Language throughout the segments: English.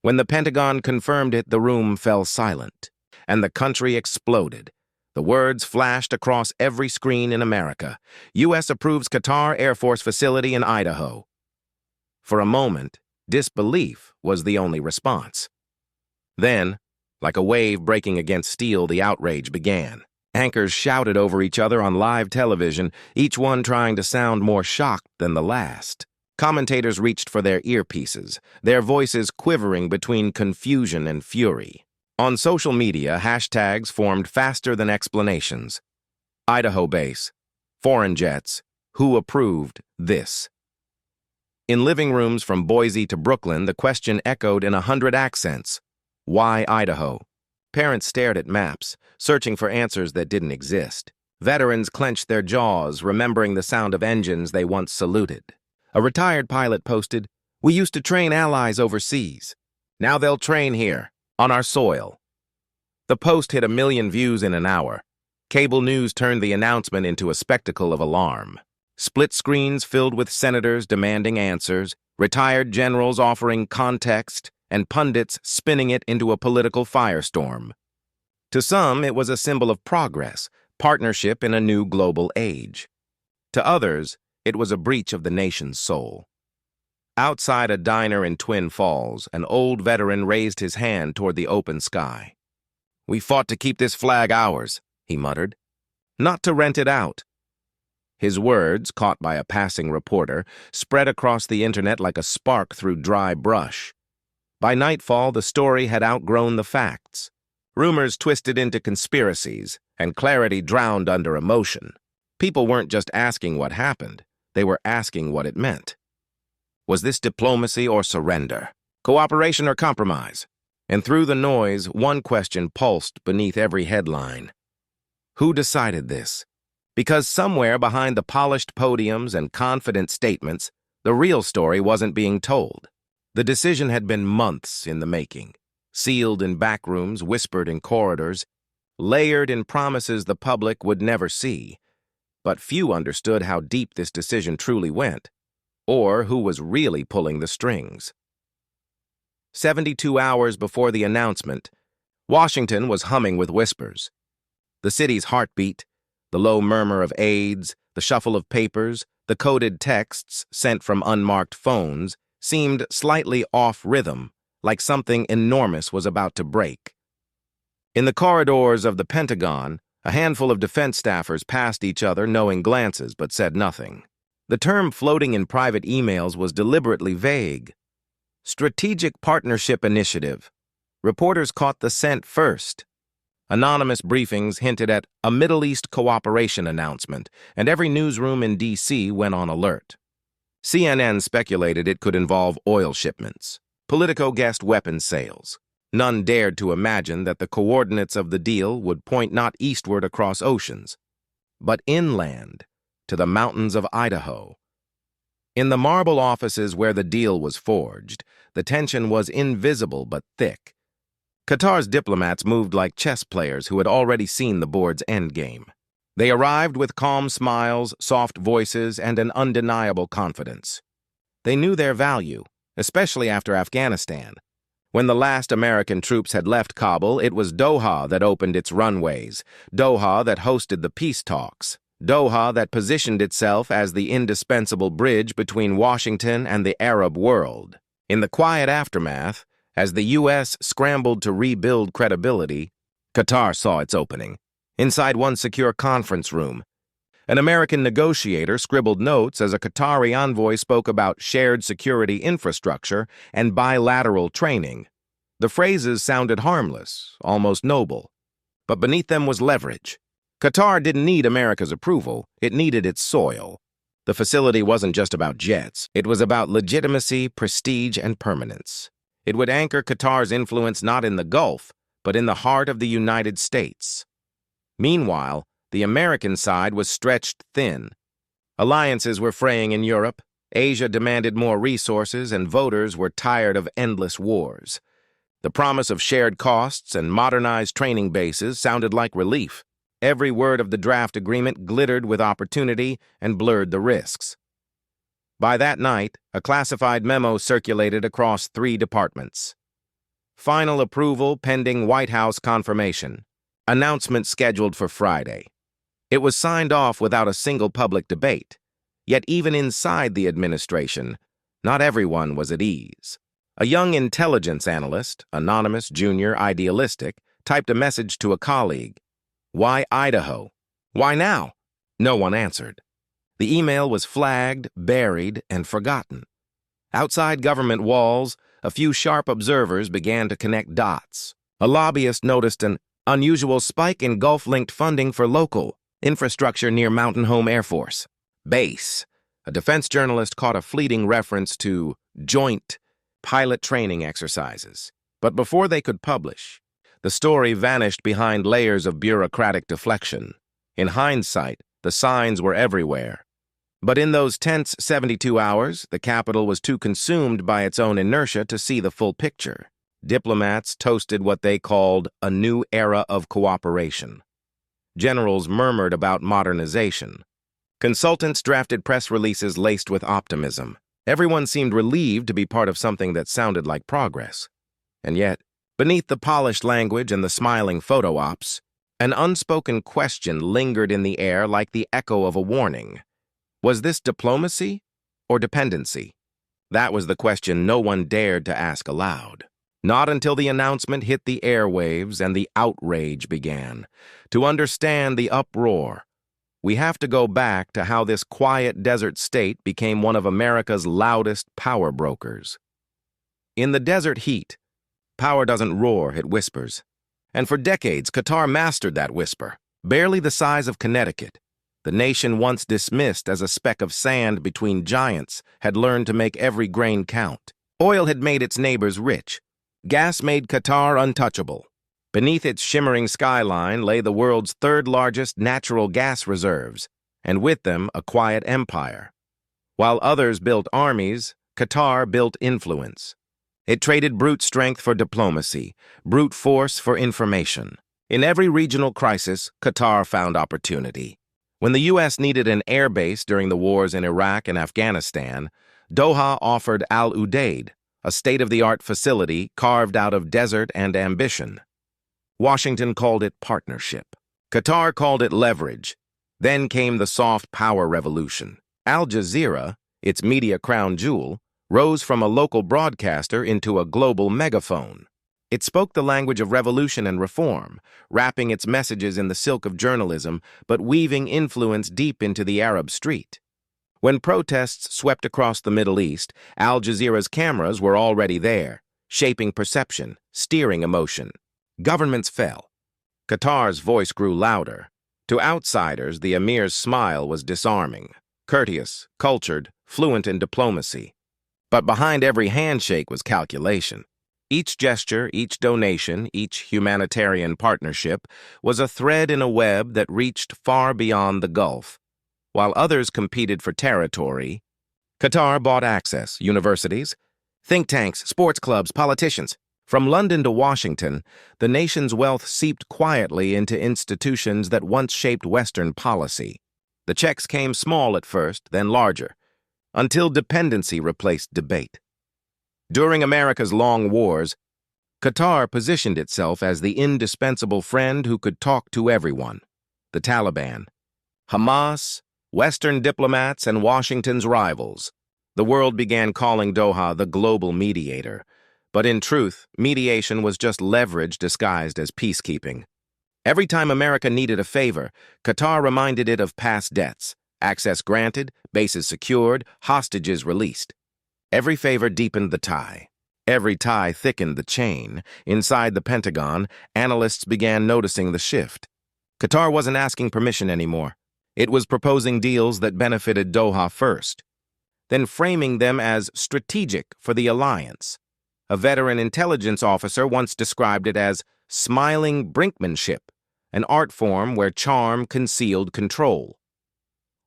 When the Pentagon confirmed it, the room fell silent, and the country exploded. The words flashed across every screen in America. U.S. approves Qatar Air Force facility in Idaho. For a moment, disbelief was the only response. Then, like a wave breaking against steel, the outrage began. Anchors shouted over each other on live television, each one trying to sound more shocked than the last. Commentators reached for their earpieces, their voices quivering between confusion and fury. On social media, hashtags formed faster than explanations. Idaho base, foreign jets, who approved this? In living rooms from Boise to Brooklyn, the question echoed in 100 accents. Why Idaho? Parents stared at maps, searching for answers that didn't exist. Veterans clenched their jaws, remembering the sound of engines they once saluted. A retired pilot posted, "We used to train allies overseas. Now they'll train here, on our soil." The post hit 1 million views in an hour. Cable news turned the announcement into a spectacle of alarm. Split screens filled with senators demanding answers, retired generals offering context, and pundits spinning it into a political firestorm. To some, it was a symbol of progress, partnership in a new global age. To others, it was a breach of the nation's soul. Outside a diner in Twin Falls, an old veteran raised his hand toward the open sky. "We fought to keep this flag ours," he muttered. "Not to rent it out." His words, caught by a passing reporter, spread across the internet like a spark through dry brush. By nightfall, the story had outgrown the facts. Rumors twisted into conspiracies, and clarity drowned under emotion. People weren't just asking what happened, they were asking what it meant. Was this diplomacy or surrender? Cooperation or compromise? And through the noise, one question pulsed beneath every headline. Who decided this? Because somewhere behind the polished podiums and confident statements, the real story wasn't being told. The decision had been months in the making, sealed in back rooms, whispered in corridors, layered in promises the public would never see. But few understood how deep this decision truly went, or who was really pulling the strings. 72 hours before the announcement, Washington was humming with whispers. The city's heartbeat, the low murmur of aides, the shuffle of papers, the coded texts sent from unmarked phones, seemed slightly off rhythm, like something enormous was about to break. In the corridors of the Pentagon, a handful of defense staffers passed each other, knowing glances, but said nothing. The term floating in private emails was deliberately vague. Strategic Partnership Initiative. Reporters caught the scent first. Anonymous briefings hinted at a Middle East cooperation announcement, and every newsroom in D.C. went on alert. CNN speculated it could involve oil shipments. Politico guessed weapons sales. None dared to imagine that the coordinates of the deal would point not eastward across oceans, but inland, to the mountains of Idaho. In the marble offices where the deal was forged, the tension was invisible but thick. Qatar's diplomats moved like chess players who had already seen the board's endgame. They arrived with calm smiles, soft voices, and an undeniable confidence. They knew their value, especially after Afghanistan. When the last American troops had left Kabul, it was Doha that opened its runways, Doha that hosted the peace talks, Doha that positioned itself as the indispensable bridge between Washington and the Arab world. In the quiet aftermath, as the U.S. scrambled to rebuild credibility, Qatar saw its opening. Inside one secure conference room, an American negotiator scribbled notes as a Qatari envoy spoke about shared security infrastructure and bilateral training. The phrases sounded harmless, almost noble. But beneath them was leverage. Qatar didn't need America's approval, it needed its soil. The facility wasn't just about jets, it was about legitimacy, prestige, and permanence. It would anchor Qatar's influence not in the Gulf, but in the heart of the United States. Meanwhile, the American side was stretched thin. Alliances were fraying in Europe, Asia demanded more resources, and voters were tired of endless wars. The promise of shared costs and modernized training bases sounded like relief. Every word of the draft agreement glittered with opportunity and blurred the risks. By that night, a classified memo circulated across 3 departments. Final approval pending White House confirmation. Announcement scheduled for Friday. It was signed off without a single public debate. Yet even inside the administration, not everyone was at ease. A young intelligence analyst, anonymous, junior, idealistic, typed a message to a colleague. Why Idaho? Why now? No one answered. The email was flagged, buried, and forgotten. Outside government walls, a few sharp observers began to connect dots. A lobbyist noticed an unusual spike in Gulf-linked funding for local infrastructure near Mountain Home Air Force Base. A defense journalist caught a fleeting reference to joint pilot training exercises. But before they could publish, the story vanished behind layers of bureaucratic deflection. In hindsight, the signs were everywhere. But in those tense 72 hours, the Capitol was too consumed by its own inertia to see the full picture. Diplomats toasted what they called a new era of cooperation. Generals murmured about modernization. Consultants drafted press releases laced with optimism. Everyone seemed relieved to be part of something that sounded like progress. And yet, beneath the polished language and the smiling photo ops, an unspoken question lingered in the air like the echo of a warning. Was this diplomacy or dependency? That was the question no one dared to ask aloud. Not until the announcement hit the airwaves and the outrage began. To understand the uproar, we have to go back to how this quiet desert state became one of America's loudest power brokers. In the desert heat, power doesn't roar, it whispers. And for decades, Qatar mastered that whisper. Barely the size of Connecticut, the nation once dismissed as a speck of sand between giants had learned to make every grain count. Oil had made its neighbors rich. Gas made Qatar untouchable. Beneath its shimmering skyline lay the world's third-largest natural gas reserves, and with them a quiet empire. While others built armies, Qatar built influence. It traded brute strength for diplomacy, brute force for information. In every regional crisis, Qatar found opportunity. When the U.S. needed an air base during the wars in Iraq and Afghanistan, Doha offered Al Udeid, a state-of-the-art facility carved out of desert and ambition. Washington called it partnership. Qatar called it leverage. Then came the soft power revolution. Al Jazeera, its media crown jewel, rose from a local broadcaster into a global megaphone. It spoke the language of revolution and reform, wrapping its messages in the silk of journalism, but weaving influence deep into the Arab street. When protests swept across the Middle East, Al Jazeera's cameras were already there, shaping perception, steering emotion. Governments fell. Qatar's voice grew louder. To outsiders, the emir's smile was disarming, courteous, cultured, fluent in diplomacy. But behind every handshake was calculation. Each gesture, each donation, each humanitarian partnership was a thread in a web that reached far beyond the Gulf. While others competed for territory, Qatar bought access, universities, think tanks, sports clubs, politicians. From London to Washington, the nation's wealth seeped quietly into institutions that once shaped Western policy. The checks came small at first, then larger, until dependency replaced debate. During America's long wars, Qatar positioned itself as the indispensable friend who could talk to everyone. The Taliban, Hamas, Western diplomats, and Washington's rivals. The world began calling Doha the global mediator. But in truth, mediation was just leverage disguised as peacekeeping. Every time America needed a favor, Qatar reminded it of past debts. Access granted, bases secured, hostages released. Every favor deepened the tie. Every tie thickened the chain. Inside the Pentagon, analysts began noticing the shift. Qatar wasn't asking permission anymore. It was proposing deals that benefited Doha first, then framing them as strategic for the alliance. A veteran intelligence officer once described it as smiling brinkmanship, an art form where charm concealed control.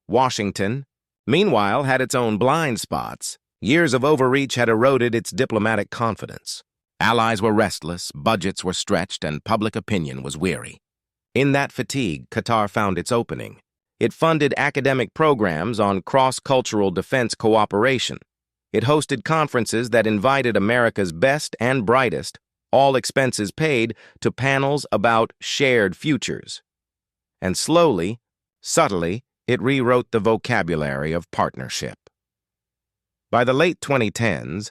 Washington, meanwhile, had its own blind spots. Years of overreach had eroded its diplomatic confidence. Allies were restless, budgets were stretched, and public opinion was weary. In that fatigue, Qatar found its opening. It funded academic programs on cross-cultural defense cooperation. It hosted conferences that invited America's best and brightest, all expenses paid, to panels about shared futures. And slowly, subtly, it rewrote the vocabulary of partnership. By the late 2010s,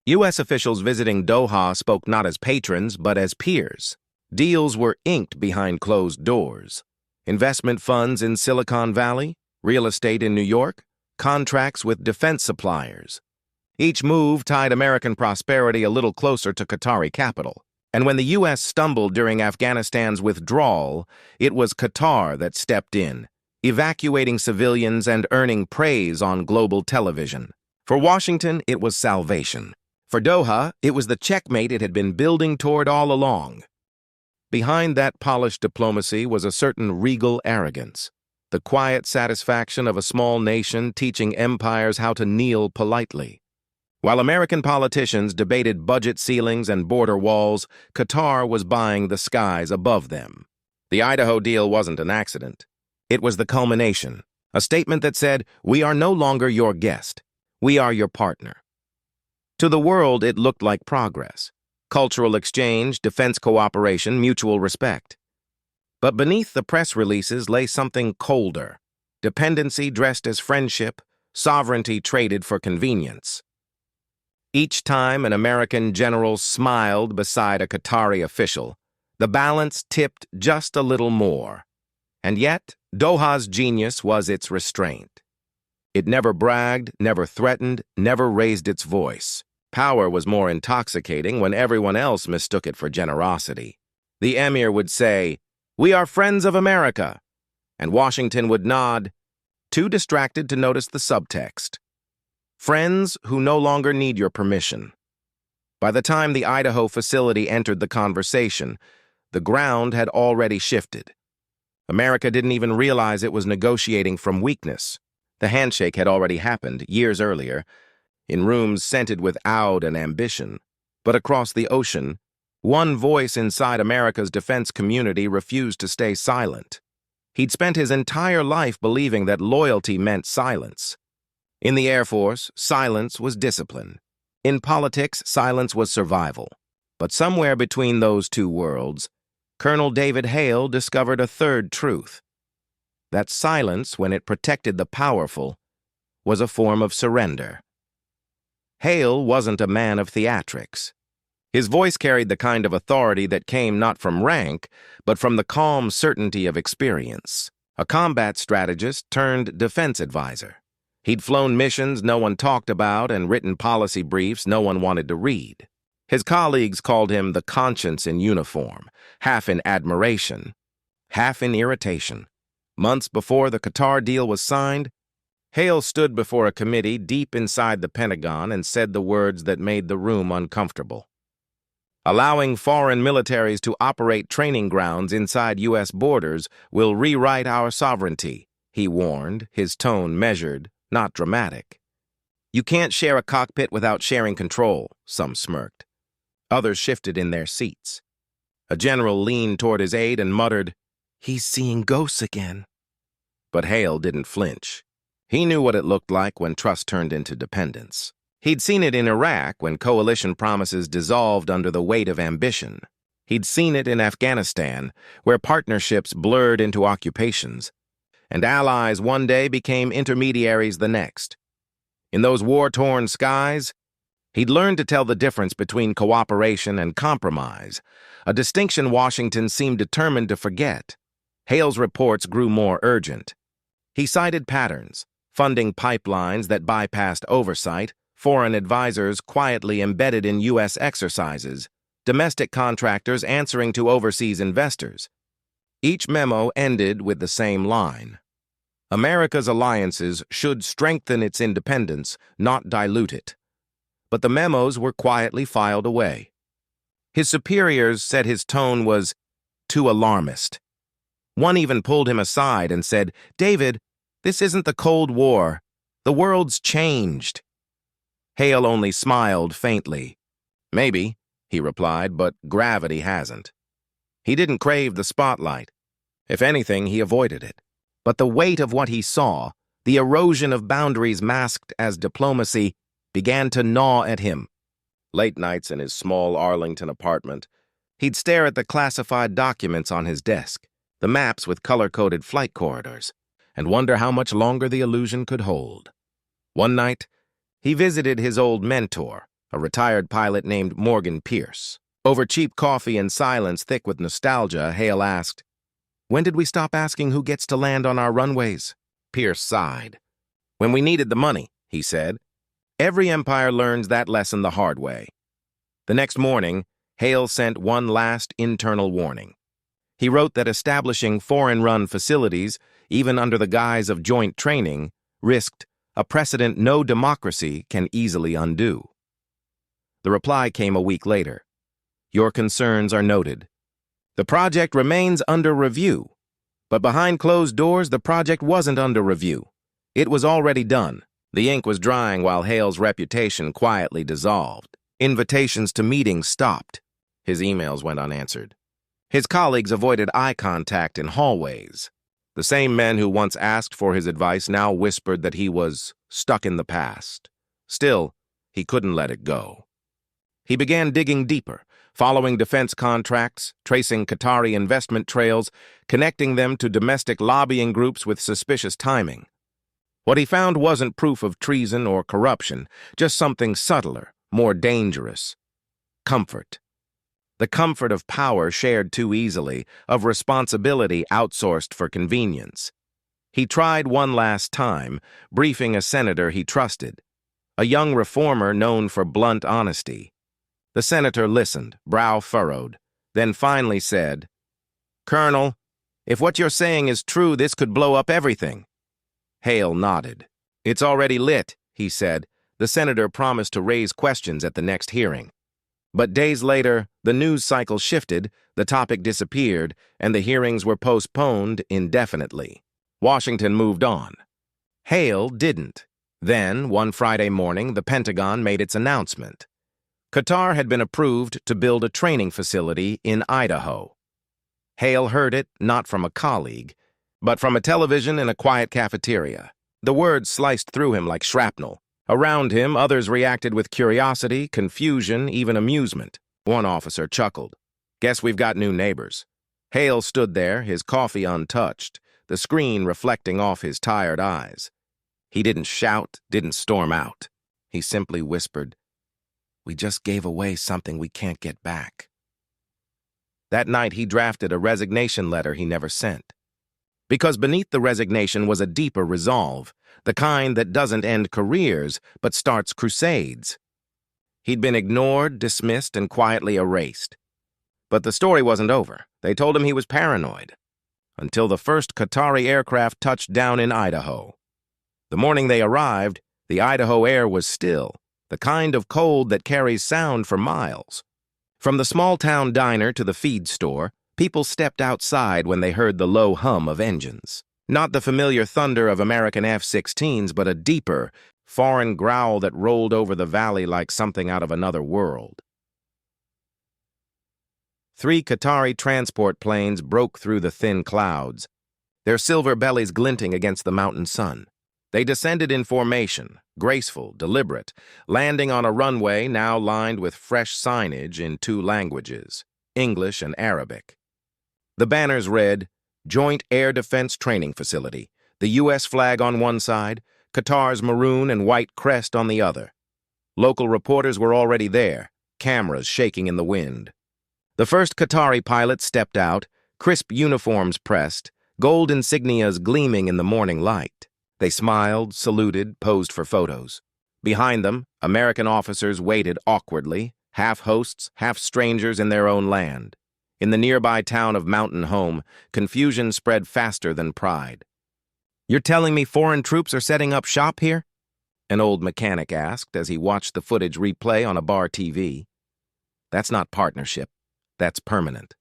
U.S. officials visiting Doha spoke not as patrons but as peers. Deals were inked behind closed doors. Investment funds in Silicon Valley, real estate in New York, contracts with defense suppliers. Each move tied American prosperity a little closer to Qatari capital. And when the U.S. stumbled during Afghanistan's withdrawal, it was Qatar that stepped in, evacuating civilians and earning praise on global television. For Washington, it was salvation. For Doha, it was the checkmate it had been building toward all along. Behind that polished diplomacy was a certain regal arrogance, the quiet satisfaction of a small nation teaching empires how to kneel politely. While American politicians debated budget ceilings and border walls, Qatar was buying the skies above them. The Idaho deal wasn't an accident. It was the culmination, a statement that said, "We are no longer your guest. We are your partner." To the world, it looked like progress. Cultural exchange, defense cooperation, mutual respect. But beneath the press releases lay something colder. Dependency dressed as friendship, sovereignty traded for convenience. Each time an American general smiled beside a Qatari official, the balance tipped just a little more. And yet, Doha's genius was its restraint. It never bragged, never threatened, never raised its voice. Power was more intoxicating when everyone else mistook it for generosity. The emir would say, "We are friends of America," and Washington would nod, too distracted to notice the subtext. Friends who no longer need your permission. By the time the Idaho facility entered the conversation, the ground had already shifted. America didn't even realize it was negotiating from weakness. The handshake had already happened years earlier, in rooms scented with oude and ambition. But across the ocean, one voice inside America's defense community refused to stay silent. He'd spent his entire life believing that loyalty meant silence. In the Air Force, silence was discipline. In politics, silence was survival. But somewhere between those two worlds, Colonel David Hale discovered a third truth: that silence, when it protected the powerful, was a form of surrender. Hale wasn't a man of theatrics. His voice carried the kind of authority that came not from rank, but from the calm certainty of experience. A combat strategist turned defense advisor. He'd flown missions no one talked about and written policy briefs no one wanted to read. His colleagues called him the conscience in uniform, half in admiration, half in irritation. Months before the Qatar deal was signed, Hale stood before a committee deep inside the Pentagon and said the words that made the room uncomfortable. "Allowing foreign militaries to operate training grounds inside U.S. borders will rewrite our sovereignty," he warned, his tone measured, not dramatic. "You can't share a cockpit without sharing control," some smirked. Others shifted in their seats. A general leaned toward his aide and muttered, "He's seeing ghosts again." But Hale didn't flinch. He knew what it looked like when trust turned into dependence. He'd seen it in Iraq when coalition promises dissolved under the weight of ambition. He'd seen it in Afghanistan, where partnerships blurred into occupations, and allies one day became intermediaries the next. In those war-torn skies, he'd learned to tell the difference between cooperation and compromise, a distinction Washington seemed determined to forget. Hale's reports grew more urgent. He cited patterns: funding pipelines that bypassed oversight, foreign advisors quietly embedded in U.S. exercises, domestic contractors answering to overseas investors. Each memo ended with the same line: America's alliances should strengthen its independence, not dilute it. But the memos were quietly filed away. His superiors said his tone was too alarmist. One even pulled him aside and said, "David, this isn't the Cold War. The world's changed." Hale only smiled faintly. "Maybe," he replied, "but gravity hasn't." He didn't crave the spotlight. If anything, he avoided it. But the weight of what he saw, the erosion of boundaries masked as diplomacy, began to gnaw at him. Late nights in his small Arlington apartment, he'd stare at the classified documents on his desk, the maps with color-coded flight corridors, and wonder how much longer the illusion could hold. One night, he visited his old mentor, a retired pilot named Morgan Pierce. Over cheap coffee and silence thick with nostalgia, Hale asked, "When did we stop asking who gets to land on our runways?" Pierce sighed. "When we needed the money," he said. Every empire learns that lesson the hard way. The next morning, Hale sent one last internal warning. He wrote that establishing foreign-run facilities, even under the guise of joint training, risked a precedent no democracy can easily undo. The reply came a week later. "Your concerns are noted. The project remains under review." But behind closed doors, the project wasn't under review. It was already done. The ink was drying while Hale's reputation quietly dissolved. Invitations to meetings stopped. His emails went unanswered. His colleagues avoided eye contact in hallways. The same men who once asked for his advice now whispered that he was stuck in the past. Still, he couldn't let it go. He began digging deeper, following defense contracts, tracing Qatari investment trails, connecting them to domestic lobbying groups with suspicious timing. What he found wasn't proof of treason or corruption, just something subtler, more dangerous. Comfort. The comfort of power shared too easily, of responsibility outsourced for convenience. He tried one last time, briefing a senator he trusted, a young reformer known for blunt honesty. The senator listened, brow furrowed, then finally said, "Colonel, if what you're saying is true, this could blow up everything." Hale nodded. "It's already lit," he said. The senator promised to raise questions at the next hearing. But days later, the news cycle shifted, the topic disappeared, and the hearings were postponed indefinitely. Washington moved on. Hale didn't. Then, one Friday morning, the Pentagon made its announcement. Qatar had been approved to build a training facility in Idaho. Hale heard it not from a colleague, but from a television in a quiet cafeteria. The words sliced through him like shrapnel. Around him, others reacted with curiosity, confusion, even amusement. One officer chuckled. "Guess we've got new neighbors." Hale stood there, his coffee untouched, the screen reflecting off his tired eyes. He didn't shout, didn't storm out. He simply whispered, "We just gave away something we can't get back." That night, he drafted a resignation letter he never sent. Because beneath the resignation was a deeper resolve, the kind that doesn't end careers, but starts crusades. He'd been ignored, dismissed, and quietly erased. But the story wasn't over. They told him he was paranoid. Until the first Qatari aircraft touched down in Idaho. The morning they arrived, the Idaho air was still, the kind of cold that carries sound for miles. From the small-town diner to the feed store, people stepped outside when they heard the low hum of engines. Not the familiar thunder of American F-16s, but a deeper, foreign growl that rolled over the valley like something out of another world. 3 Qatari transport planes broke through the thin clouds, their silver bellies glinting against the mountain sun. They descended in formation, graceful, deliberate, landing on a runway now lined with fresh signage in 2 languages, English and Arabic. The banners read, "Joint Air Defense Training Facility," the U.S. flag on one side, Qatar's maroon and white crest on the other. Local reporters were already there, cameras shaking in the wind. The first Qatari pilot stepped out, crisp uniforms pressed, gold insignias gleaming in the morning light. They smiled, saluted, posed for photos. Behind them, American officers waited awkwardly, half hosts, half strangers in their own land. In the nearby town of Mountain Home, confusion spread faster than pride. "You're telling me foreign troops are setting up shop here?" an old mechanic asked as he watched the footage replay on a bar TV. "That's not partnership. That's permanent."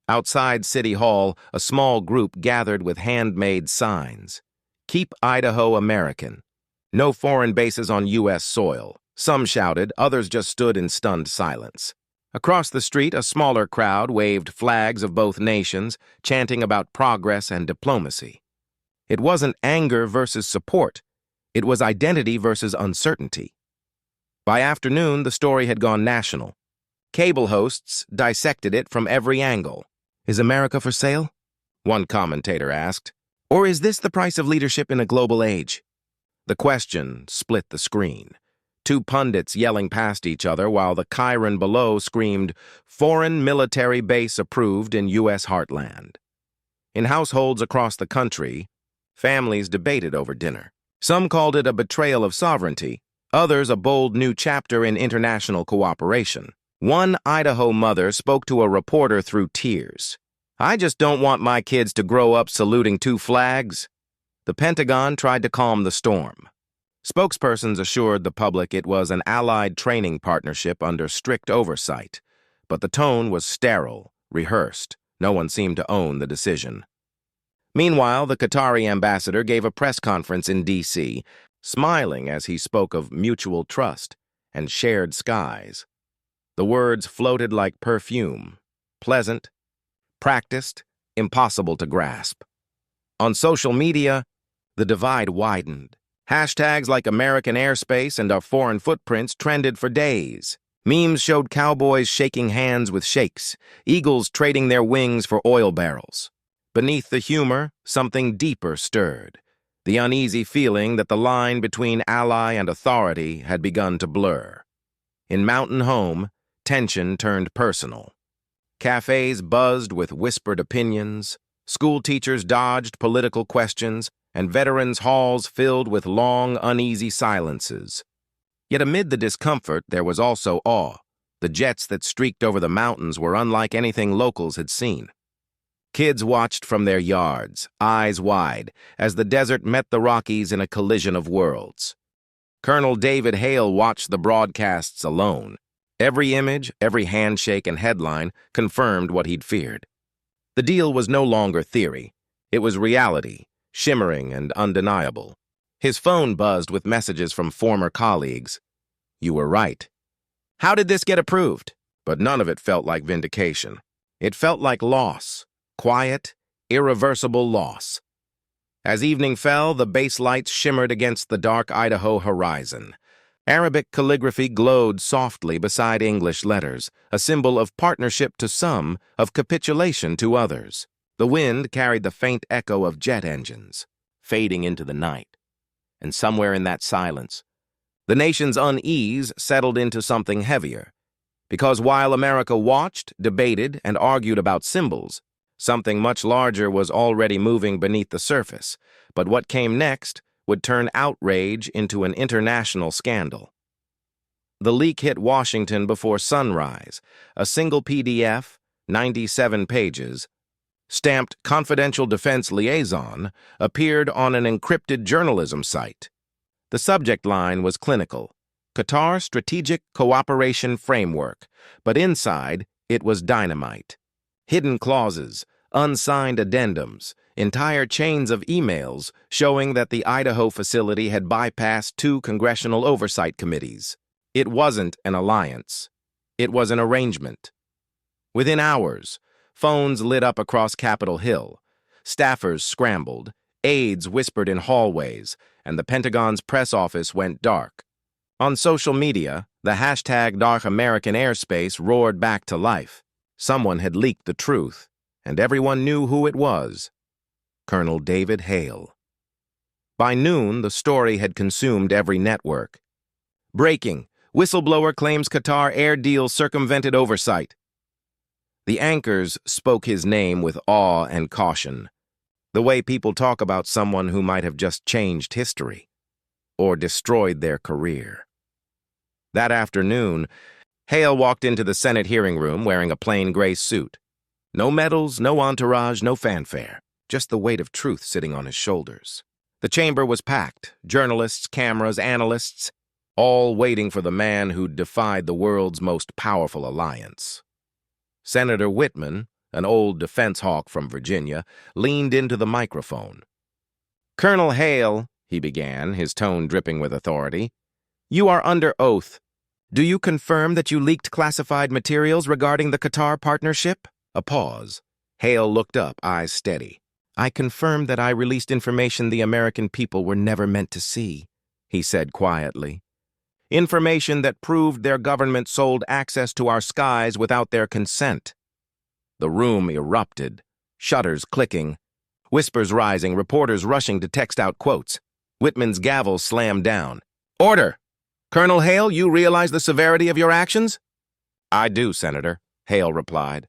Outside City Hall, a small group gathered with handmade signs. "Keep Idaho American. No foreign bases on U.S. soil." Some shouted, others just stood in stunned silence. Across the street, a smaller crowd waved flags of both nations, chanting about progress and diplomacy. It wasn't anger versus support. It was identity versus uncertainty. By afternoon, the story had gone national. Cable hosts dissected it from every angle. "Is America for sale?" one commentator asked. "Or is this the price of leadership in a global age?" The question split the screen. Two pundits yelling past each other while the Chiron below screamed, "Foreign military base approved in U.S. heartland." In households across the country, families debated over dinner. Some called it a betrayal of sovereignty, others a bold new chapter in international cooperation. One Idaho mother spoke to a reporter through tears. "I just don't want my kids to grow up saluting two flags." The Pentagon tried to calm the storm. Spokespersons assured the public it was an allied training partnership under strict oversight, but the tone was sterile, rehearsed. No one seemed to own the decision. Meanwhile, the Qatari ambassador gave a press conference in D.C., smiling as he spoke of mutual trust and shared skies. The words floated like perfume, pleasant, practiced, impossible to grasp. On social media, the divide widened. Hashtags like American airspace and our foreign footprints trended for days. Memes showed cowboys shaking hands with sheikhs, eagles trading their wings for oil barrels. Beneath the humor, something deeper stirred. The uneasy feeling that the line between ally and authority had begun to blur. In Mountain Home, tension turned personal. Cafes buzzed with whispered opinions, school teachers dodged political questions, and veterans' halls filled with long, uneasy silences. Yet amid the discomfort, there was also awe. The jets that streaked over the mountains were unlike anything locals had seen. Kids watched from their yards, eyes wide, as the desert met the Rockies in a collision of worlds. Colonel David Hale watched the broadcasts alone. Every image, every handshake and headline confirmed what he'd feared. The deal was no longer theory. It was reality, shimmering and undeniable. His phone buzzed with messages from former colleagues. "You were right." "How did this get approved?" But none of it felt like vindication. It felt like loss. Quiet, irreversible loss. As evening fell, the base lights shimmered against the dark Idaho horizon. Arabic calligraphy glowed softly beside English letters, a symbol of partnership to some, of capitulation to others. The wind carried the faint echo of jet engines, fading into the night. And somewhere in that silence, the nation's unease settled into something heavier. Because while America watched, debated, and argued about symbols, something much larger was already moving beneath the surface. But what came next would turn outrage into an international scandal. The leak hit Washington before sunrise. A single PDF, 97 pages, stamped Confidential Defense Liaison, appeared on an encrypted journalism site. The subject line was clinical: Qatar Strategic Cooperation Framework, but inside it was dynamite. Hidden clauses, unsigned addendums, entire chains of emails showing that the Idaho facility had bypassed 2 congressional oversight committees. It wasn't an alliance. It was an arrangement. Within hours, phones lit up across Capitol Hill. Staffers scrambled, aides whispered in hallways, and the Pentagon's press office went dark. On social media, the hashtag Dark American Airspace roared back to life. Someone had leaked the truth, and everyone knew who it was: Colonel David Hale. By noon, the story had consumed every network. Breaking: whistleblower claims Qatar air deal circumvented oversight. The anchors spoke his name with awe and caution, the way people talk about someone who might have just changed history or destroyed their career. That afternoon, Hale walked into the Senate hearing room wearing a plain gray suit. No medals, no entourage, no fanfare, just the weight of truth sitting on his shoulders. The chamber was packed, journalists, cameras, analysts, all waiting for the man who'd defied the world's most powerful alliance. Senator Whitman, an old defense hawk from Virginia, leaned into the microphone. "Colonel Hale," he began, his tone dripping with authority, "you are under oath. Do you confirm that you leaked classified materials regarding the Qatar partnership?" A pause. Hale looked up, eyes steady. "I confirm that I released information the American people were never meant to see," he said quietly. Information that proved their government sold access to our skies without their consent. The room erupted, shutters clicking, whispers rising, reporters rushing to text out quotes. Whitman's gavel slammed down. "Order! Colonel Hale, you realize the severity of your actions?" "I do, Senator," Hale replied.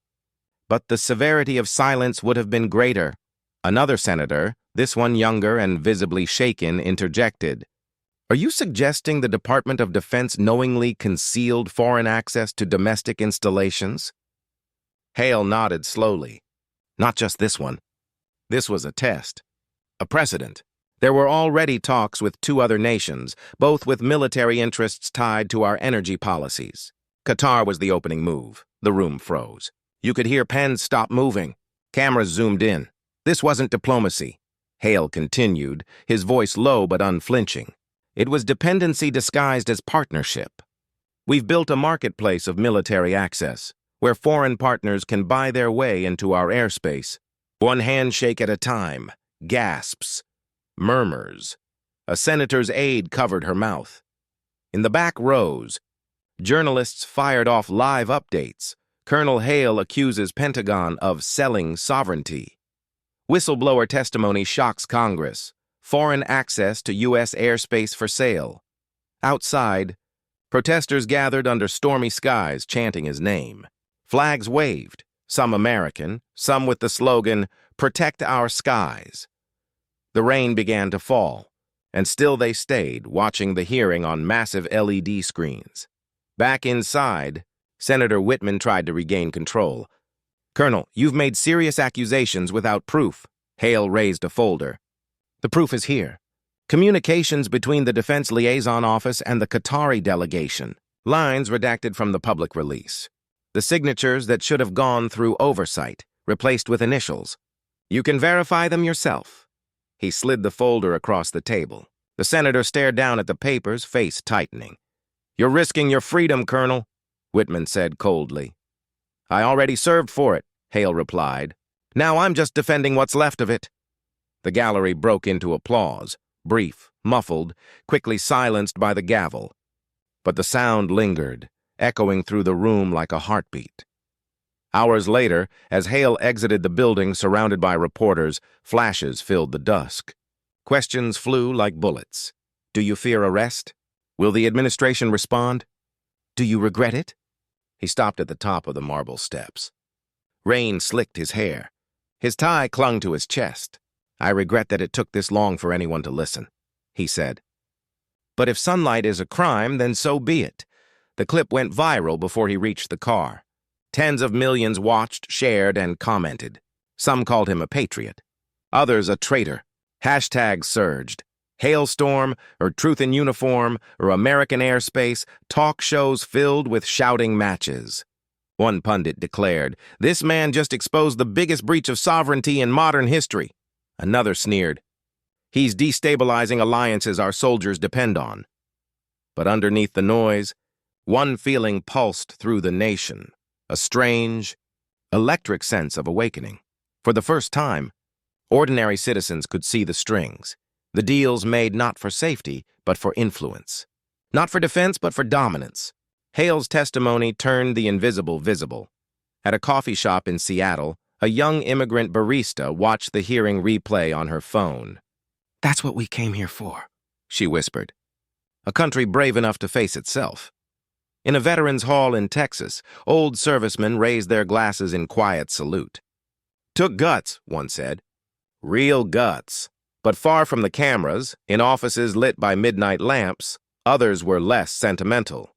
But the severity of silence would have been greater. Another senator, this one younger and visibly shaken, interjected. "Are you suggesting the Department of Defense knowingly concealed foreign access to domestic installations?" Hale nodded slowly. "Not just this one. This was a test, a precedent. There were already talks with 2 other nations, both with military interests tied to our energy policies. Qatar was the opening move." The room froze. You could hear pens stop moving. Cameras zoomed in. This wasn't diplomacy. Hale continued, his voice low but unflinching. It was dependency disguised as partnership. "We've built a marketplace of military access, where foreign partners can buy their way into our airspace. One handshake at a time. Gasps. Murmurs. A senator's aide covered her mouth. In the back rows, journalists fired off live updates. Colonel Hale accuses Pentagon of selling sovereignty. Whistleblower testimony shocks Congress. Foreign access to U.S. airspace for sale. Outside, protesters gathered under stormy skies chanting his name. Flags waved, some American, some with the slogan, "Protect our skies." The rain began to fall, and still they stayed, watching the hearing on massive LED screens. Back inside, Senator Whitman tried to regain control. "Colonel, you've made serious accusations without proof." Hale raised a folder. "The proof is here. Communications between the Defense Liaison Office and the Qatari delegation. Lines redacted from the public release. The signatures that should have gone through oversight, replaced with initials. You can verify them yourself." He slid the folder across the table. The senator stared down at the papers, face tightening. "You're risking your freedom, Colonel," Whitman said coldly. "I already served for it," Hale replied. "Now I'm just defending what's left of it." The gallery broke into applause, brief, muffled, quickly silenced by the gavel. But the sound lingered, echoing through the room like a heartbeat. Hours later, as Hale exited the building surrounded by reporters, flashes filled the dusk. Questions flew like bullets. "Do you fear arrest? Will the administration respond? Do you regret it?" He stopped at the top of the marble steps. Rain slicked his hair. His tie clung to his chest. "I regret that it took this long for anyone to listen," he said. "But if sunlight is a crime, then so be it." The clip went viral before he reached the car. Tens of millions watched, shared, and commented. Some called him a patriot. Others a traitor. Hashtags surged. Hailstorm, or Truth in Uniform, or American Airspace, talk shows filled with shouting matches. One pundit declared, "This man just exposed the biggest breach of sovereignty in modern history." Another sneered, "He's destabilizing alliances our soldiers depend on." But underneath the noise, one feeling pulsed through the nation. A strange, electric sense of awakening. For the first time, ordinary citizens could see the strings, the deals made not for safety, but for influence. Not for defense, but for dominance. Hale's testimony turned the invisible visible. At a coffee shop in Seattle, a young immigrant barista watched the hearing replay on her phone. "That's what we came here for," she whispered. A country brave enough to face itself. In a veterans' hall in Texas, old servicemen raised their glasses in quiet salute. "Took guts," one said. "Real guts." But far from the cameras, in offices lit by midnight lamps, others were less sentimental.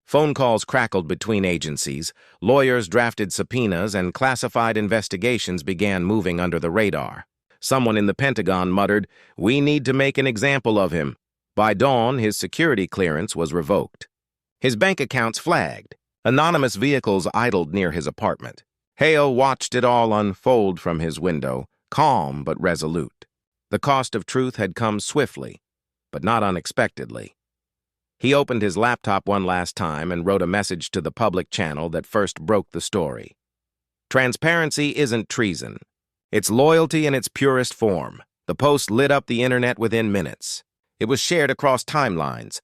Phone calls crackled between agencies, lawyers drafted subpoenas, and classified investigations began moving under the radar. Someone in the Pentagon muttered, "We need to make an example of him." By dawn, his security clearance was revoked. His bank accounts flagged. Anonymous vehicles idled near his apartment. Hale watched it all unfold from his window, calm but resolute. The cost of truth had come swiftly, but not unexpectedly. He opened his laptop one last time and wrote a message to the public channel that first broke the story. Transparency isn't treason. It's loyalty in its purest form. The post lit up the internet within minutes. It was shared across timelines.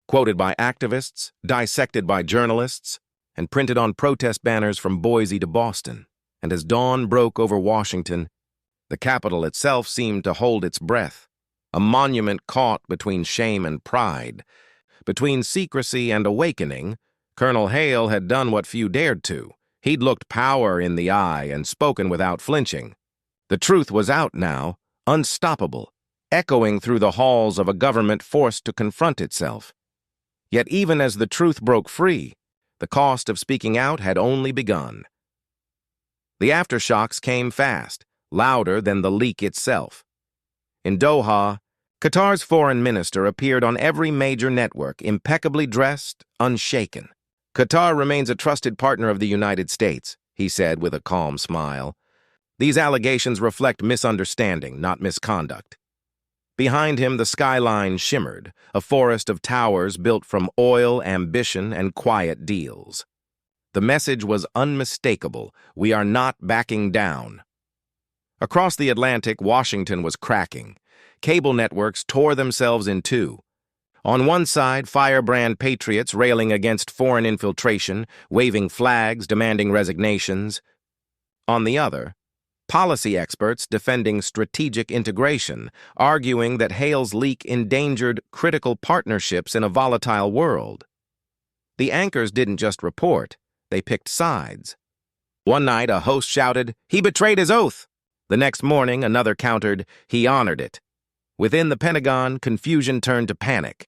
quoted by activists, dissected by journalists, and printed on protest banners from Boise to Boston. And as dawn broke over Washington, the Capitol itself seemed to hold its breath, a monument caught between shame and pride. Between secrecy and awakening, Colonel Hale had done what few dared to. He'd looked power in the eye and spoken without flinching. The truth was out now, unstoppable, echoing through the halls of a government forced to confront itself. Yet even as the truth broke free, the cost of speaking out had only begun. The aftershocks came fast, louder than the leak itself. In Doha, Qatar's foreign minister appeared on every major network, impeccably dressed, unshaken. Qatar remains a trusted partner of the United States, he said with a calm smile. These allegations reflect misunderstanding, not misconduct. Behind him, the skyline shimmered, a forest of towers built from oil, ambition, and quiet deals. The message was unmistakable: we are not backing down. Across the Atlantic, Washington was cracking. Cable networks tore themselves in two. On one side, firebrand patriots railing against foreign infiltration, waving flags, demanding resignations. On the other, policy experts defending strategic integration, arguing that Hale's leak endangered critical partnerships in a volatile world. The anchors didn't just report, they picked sides. One night, a host shouted, "He betrayed his oath!" The next morning, another countered, "He honored it." Within the Pentagon, confusion turned to panic.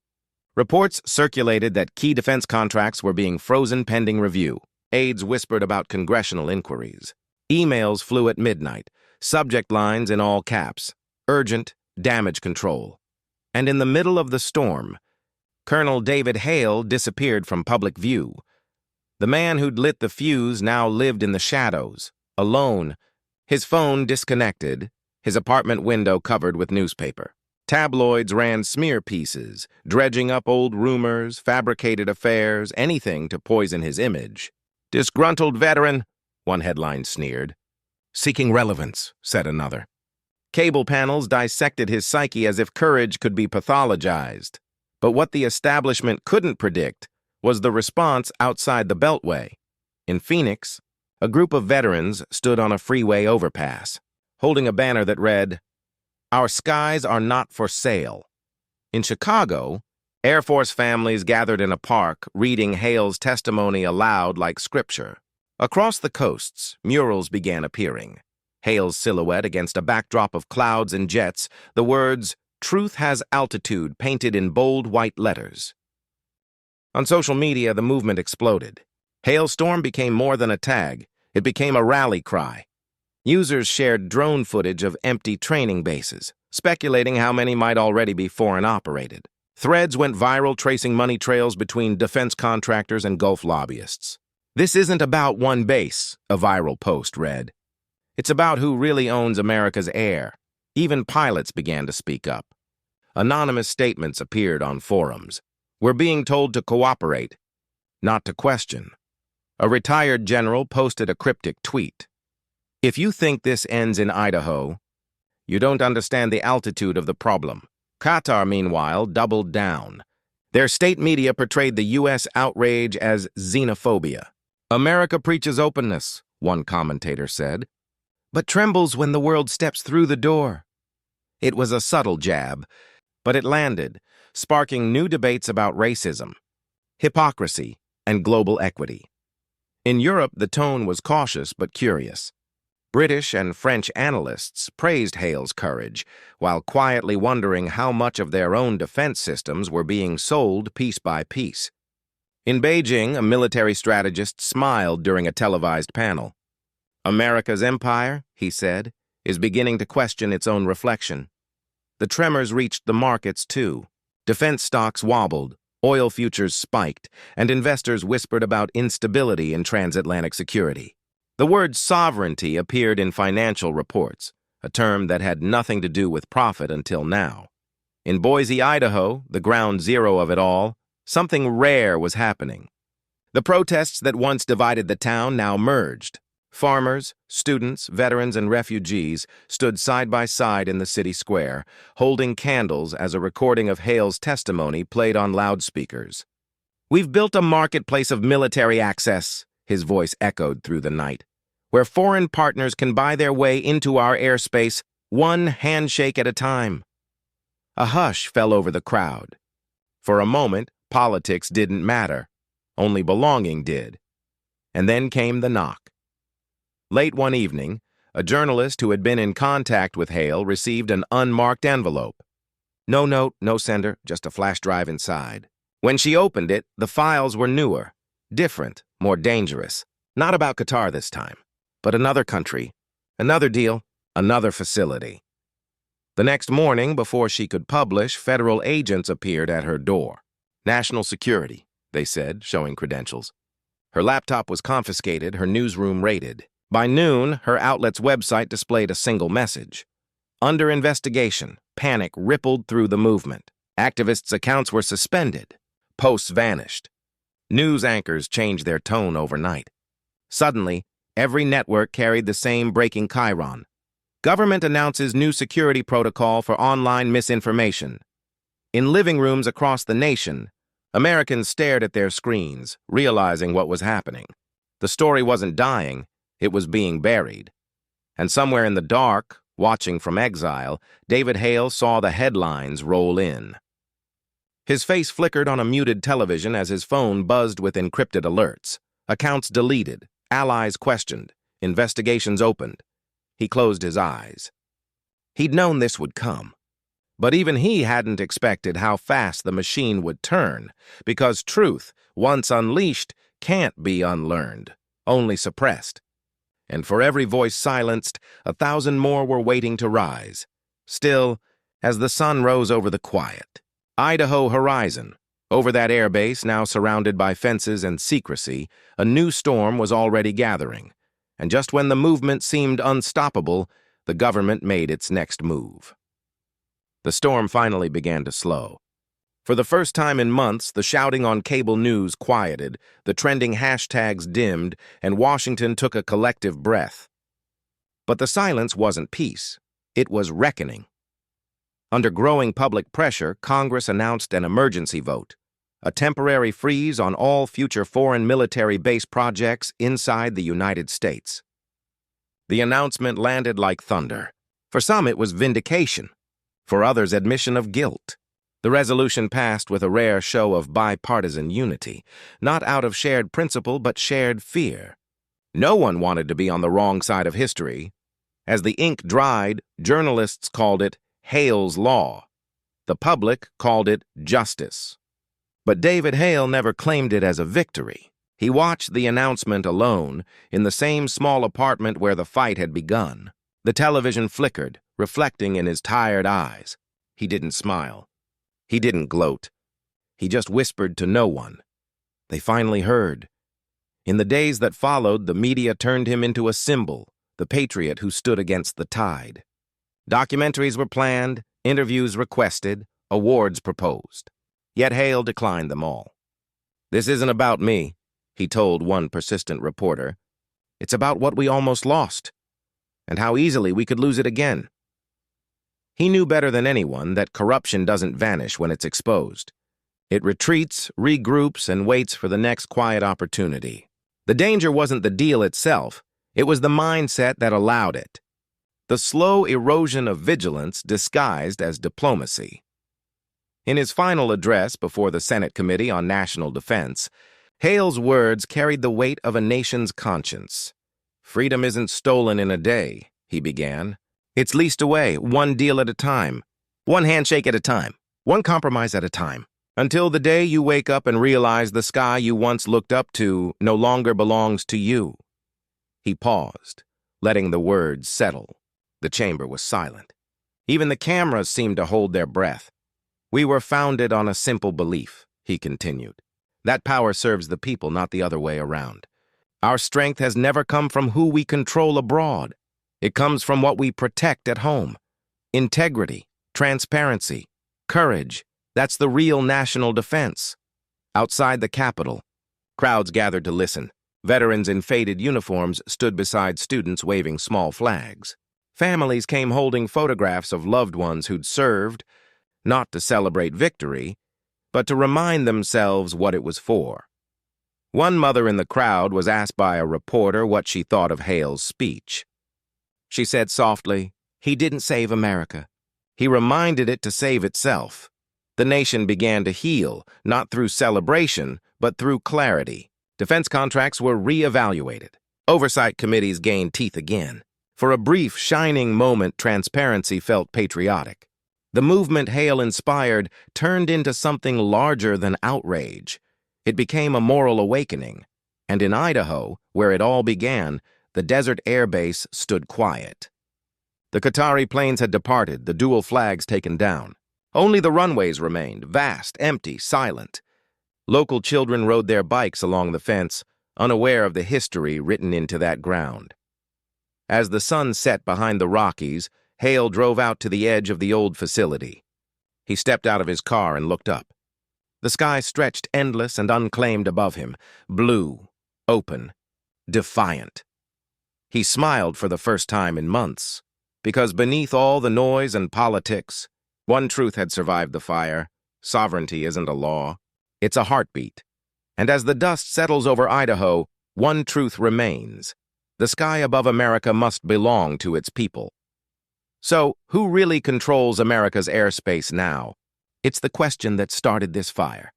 Reports circulated that key defense contracts were being frozen pending review. Aides whispered about congressional inquiries. Emails flew at midnight, subject lines in all caps: urgent, damage control. And in the middle of the storm, Colonel David Hale disappeared from public view. The man who'd lit the fuse now lived in the shadows, alone, his phone disconnected, his apartment window covered with newspaper. Tabloids ran smear pieces, dredging up old rumors, fabricated affairs, anything to poison his image. "Disgruntled veteran," one headline sneered. "Seeking relevance," said another. Cable panels dissected his psyche as if courage could be pathologized. But what the establishment couldn't predict was the response outside the Beltway. In Phoenix, a group of veterans stood on a freeway overpass, holding a banner that read, "Our skies are not for sale." In Chicago, Air Force families gathered in a park, reading Hale's testimony aloud like scripture. Across the coasts, murals began appearing. Hale's silhouette against a backdrop of clouds and jets, the words, "Truth has altitude," painted in bold white letters. On social media, the movement exploded. Hailstorm became more than a tag. It became a rally cry. Users shared drone footage of empty training bases, speculating how many might already be foreign-operated. Threads went viral tracing money trails between defense contractors and Gulf lobbyists. "This isn't about one base," a viral post read. "It's about who really owns America's air." Even pilots began to speak up. Anonymous statements appeared on forums. "We're being told to cooperate, not to question." A retired general posted a cryptic tweet. "If you think this ends in Idaho, you don't understand the altitude of the problem." Qatar, meanwhile, doubled down. Their state media portrayed the U.S. outrage as xenophobia. "America preaches openness," one commentator said, "but trembles when the world steps through the door." It was a subtle jab, but it landed, sparking new debates about racism, hypocrisy, and global equity. In Europe, the tone was cautious but curious. British and French analysts praised Hale's courage, while quietly wondering how much of their own defense systems were being sold piece by piece. In Beijing, a military strategist smiled during a televised panel. "America's empire," he said, "is beginning to question its own reflection." The tremors reached the markets, too. Defense stocks wobbled, oil futures spiked, and investors whispered about instability in transatlantic security. The word sovereignty appeared in financial reports, a term that had nothing to do with profit until now. In Boise, Idaho, the ground zero of it all, something rare was happening. The protests that once divided the town now merged. Farmers, students, veterans, and refugees stood side by side in the city square, holding candles as a recording of Hale's testimony played on loudspeakers. "We've built a marketplace of military access," his voice echoed through the night, "where foreign partners can buy their way into our airspace, one handshake at a time." A hush fell over the crowd. For a moment, politics didn't matter. Only belonging did. And then came the knock. Late one evening, a journalist who had been in contact with Hale received an unmarked envelope. No note, no sender, just a flash drive inside. When she opened it, the files were newer, different, more dangerous. Not about Qatar this time, but another country, another deal, another facility. The next morning, before she could publish, federal agents appeared at her door. "National security," they said, showing credentials. Her laptop was confiscated, her newsroom raided. By noon, her outlet's website displayed a single message. "Under investigation." Panic rippled through the movement. Activists' accounts were suspended. Posts vanished. News anchors changed their tone overnight. Suddenly, every network carried the same breaking chyron. "Government announces new security protocol for online misinformation." In living rooms across the nation, Americans stared at their screens, realizing what was happening. The story wasn't dying, it was being buried. And somewhere in the dark, watching from exile, David Hale saw the headlines roll in. His face flickered on a muted television as his phone buzzed with encrypted alerts. Accounts deleted, allies questioned, investigations opened. He closed his eyes. He'd known this would come. But even he hadn't expected how fast the machine would turn, because truth, once unleashed, can't be unlearned, only suppressed. And for every voice silenced, 1,000 more were waiting to rise. Still, as the sun rose over the quiet, Idaho horizon, over that airbase now surrounded by fences and secrecy, a new storm was already gathering. And just when the movement seemed unstoppable, the government made its next move. The storm finally began to slow. For the first time in months, the shouting on cable news quieted, the trending hashtags dimmed, and Washington took a collective breath. But the silence wasn't peace. It was reckoning. Under growing public pressure, Congress announced an emergency vote, a temporary freeze on all future foreign military base projects inside the United States. The announcement landed like thunder. For some, it was vindication. For others, admission of guilt. The resolution passed with a rare show of bipartisan unity, not out of shared principle but shared fear. No one wanted to be on the wrong side of history. As the ink dried, journalists called it Hale's Law. The public called it justice. But David Hale never claimed it as a victory. He watched the announcement alone, in the same small apartment where the fight had begun. The television flickered, reflecting in his tired eyes. He didn't smile. He didn't gloat. He just whispered to no one. They finally heard. In the days that followed, the media turned him into a symbol, the patriot who stood against the tide. Documentaries were planned, interviews requested, awards proposed. Yet Hale declined them all. "This isn't about me," he told one persistent reporter. "It's about what we almost lost, and how easily we could lose it again." He knew better than anyone that corruption doesn't vanish when it's exposed. It retreats, regroups, and waits for the next quiet opportunity. The danger wasn't the deal itself, it was the mindset that allowed it. The slow erosion of vigilance disguised as diplomacy. In his final address before the Senate Committee on National Defense, Hale's words carried the weight of a nation's conscience. "Freedom isn't stolen in a day," he began. "It's leased away, one deal at a time, one handshake at a time, one compromise at a time, until the day you wake up and realize the sky you once looked up to no longer belongs to you." He paused, letting the words settle. The chamber was silent. Even the cameras seemed to hold their breath. "We were founded on a simple belief," he continued. "That power serves the people, not the other way around. Our strength has never come from who we control abroad. It comes from what we protect at home. Integrity, transparency, courage. That's the real national defense." Outside the Capitol, crowds gathered to listen. Veterans in faded uniforms stood beside students waving small flags. Families came holding photographs of loved ones who'd served, not to celebrate victory, but to remind themselves what it was for. One mother in the crowd was asked by a reporter what she thought of Hale's speech. She said softly, "He didn't save America. He reminded it to save itself." The nation began to heal, not through celebration, but through clarity. Defense contracts were re-evaluated. Oversight committees gained teeth again. For a brief, shining moment, transparency felt patriotic. The movement Hale inspired turned into something larger than outrage. It became a moral awakening. And in Idaho, where it all began, the desert air base stood quiet. The Qatari planes had departed, the dual flags taken down. Only the runways remained, vast, empty, silent. Local children rode their bikes along the fence, unaware of the history written into that ground. As the sun set behind the Rockies, Hale drove out to the edge of the old facility. He stepped out of his car and looked up. The sky stretched endless and unclaimed above him, blue, open, defiant. He smiled for the first time in months, because beneath all the noise and politics, one truth had survived the fire: sovereignty isn't a law, it's a heartbeat. And as the dust settles over Idaho, one truth remains: the sky above America must belong to its people. So, who really controls America's airspace now? It's the question that started this fire,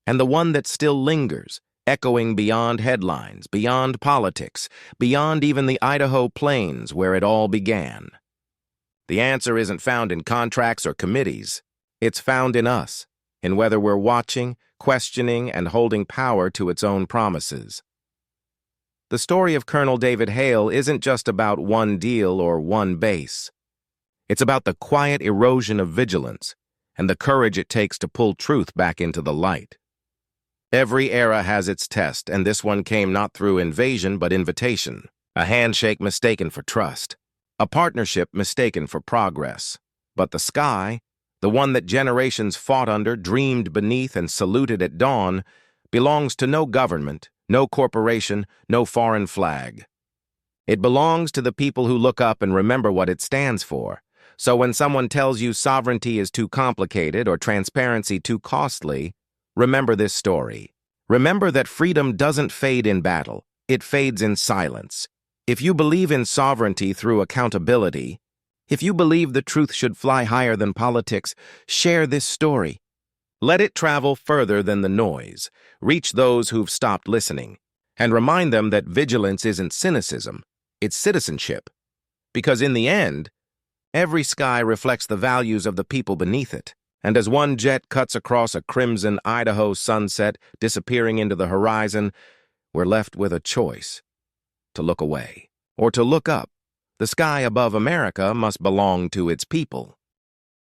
and the one that still lingers, echoing beyond headlines, beyond politics, beyond even the Idaho plains where it all began. The answer isn't found in contracts or committees. It's found in us, in whether we're watching, questioning, and holding power to its own promises. The story of Colonel David Hale isn't just about one deal or one base. It's about the quiet erosion of vigilance and the courage it takes to pull truth back into the light. Every era has its test, and this one came not through invasion but invitation. A handshake mistaken for trust. A partnership mistaken for progress. But the sky, the one that generations fought under, dreamed beneath, and saluted at dawn, belongs to no government, no corporation, no foreign flag. It belongs to the people who look up and remember what it stands for. So when someone tells you sovereignty is too complicated or transparency too costly, remember this story. Remember that freedom doesn't fade in battle. It fades in silence. If you believe in sovereignty through accountability, if you believe the truth should fly higher than politics, share this story. Let it travel further than the noise, reach those who've stopped listening, and remind them that vigilance isn't cynicism, it's citizenship. Because in the end, every sky reflects the values of the people beneath it. And as one jet cuts across a crimson Idaho sunset, disappearing into the horizon, we're left with a choice: to look away or to look up. The sky above America must belong to its people.